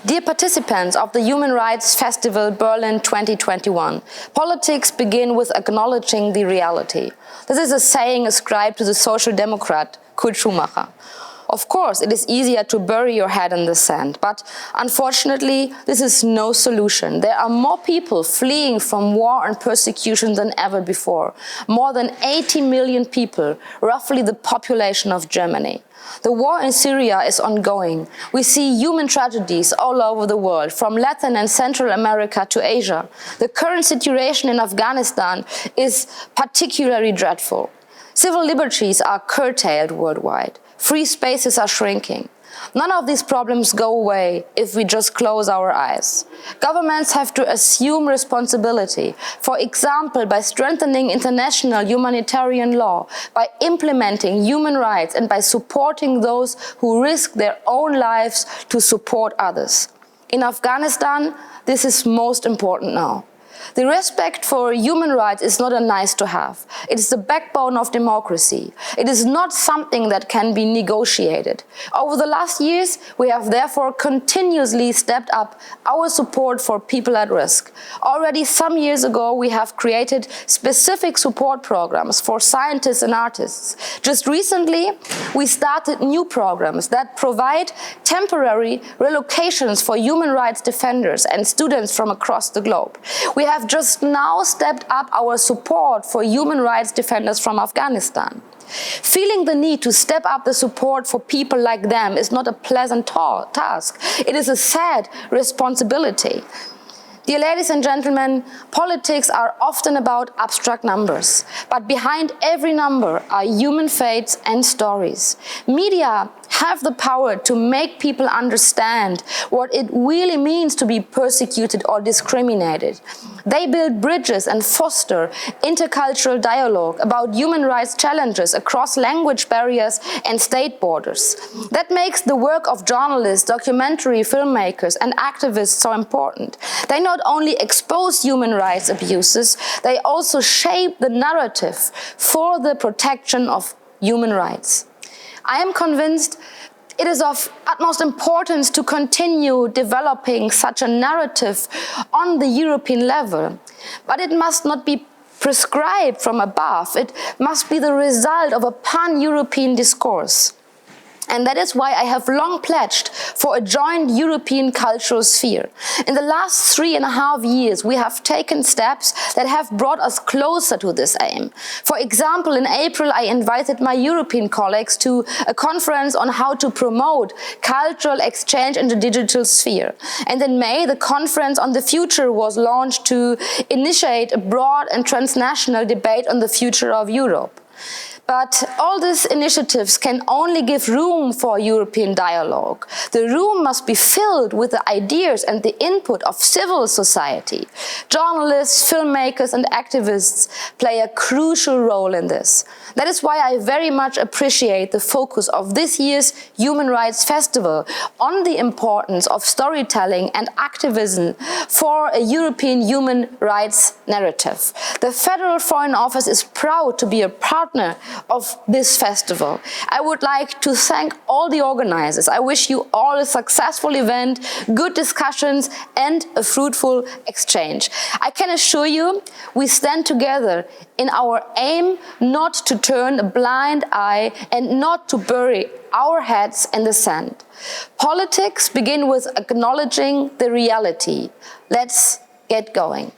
Dear participants of the Human Rights Festival Berlin 2021, politics begin with acknowledging the reality. This is a saying ascribed to the social democrat Kurt Schumacher. Of course, it is easier to bury your head in the sand, but unfortunately, this is no solution. There are more people fleeing from war and persecution than ever before. More than 80 million people, roughly the population of Germany. The war in Syria is ongoing. We see human tragedies all over the world, from Latin and Central America to Asia. The current situation in Afghanistan is particularly dreadful. Civil liberties are curtailed worldwide. Free spaces are shrinking. None of these problems go away if we just close our eyes. Governments have to assume responsibility, for example, by strengthening international humanitarian law, by implementing human rights, and by supporting those who risk their own lives to support others. In Afghanistan, this is most important now. The respect for human rights is not a nice to have. It is the backbone of democracy. It is not something that can be negotiated. Over the last years, we have therefore continuously stepped up our support for people at risk. Already some years ago, we have created specific support programs for scientists and artists. Just recently, we started new programs that provide temporary relocations for human rights defenders and students from across the globe. We have just now stepped up our support for human rights defenders from Afghanistan. Feeling the need to step up the support for people like them is not a pleasant task. It is a sad responsibility. Dear ladies and gentlemen, politics are often about abstract numbers, but behind every number are human fates and stories. Media have the power to make people understand what it really means to be persecuted or discriminated. They build bridges and foster intercultural dialogue about human rights challenges across language barriers and state borders. That makes the work of journalists, documentary filmmakers, and activists so important. They not only expose human rights abuses, they also shape the narrative for the protection of human rights. I am convinced it is of utmost importance to continue developing such a narrative on the European level, but it must not be prescribed from above. It must be the result of a pan-European discourse. And that is why I have long pledged for a joint European cultural sphere. In the last 3.5 years, we have taken steps that have brought us closer to this aim. For example, in April, I invited my European colleagues to a conference on how to promote cultural exchange in the digital sphere. And in May, the conference on the future was launched to initiate a broad and transnational debate on the future of Europe. But all these initiatives can only give room for European dialogue. The room must be filled with the ideas and the input of civil society. Journalists, filmmakers, and activists play a crucial role in this. That is why I very much appreciate the focus of this year's Human Rights Festival on the importance of storytelling and activism for a European human rights narrative. The Federal Foreign Office is proud to be a partner of this festival. I would like to thank all the organizers. I wish you all a successful event, good discussions, and a fruitful exchange. I can assure you, we stand together in our aim not to turn a blind eye and not to bury our heads in the sand. Politics begin with acknowledging the reality. Let's get going.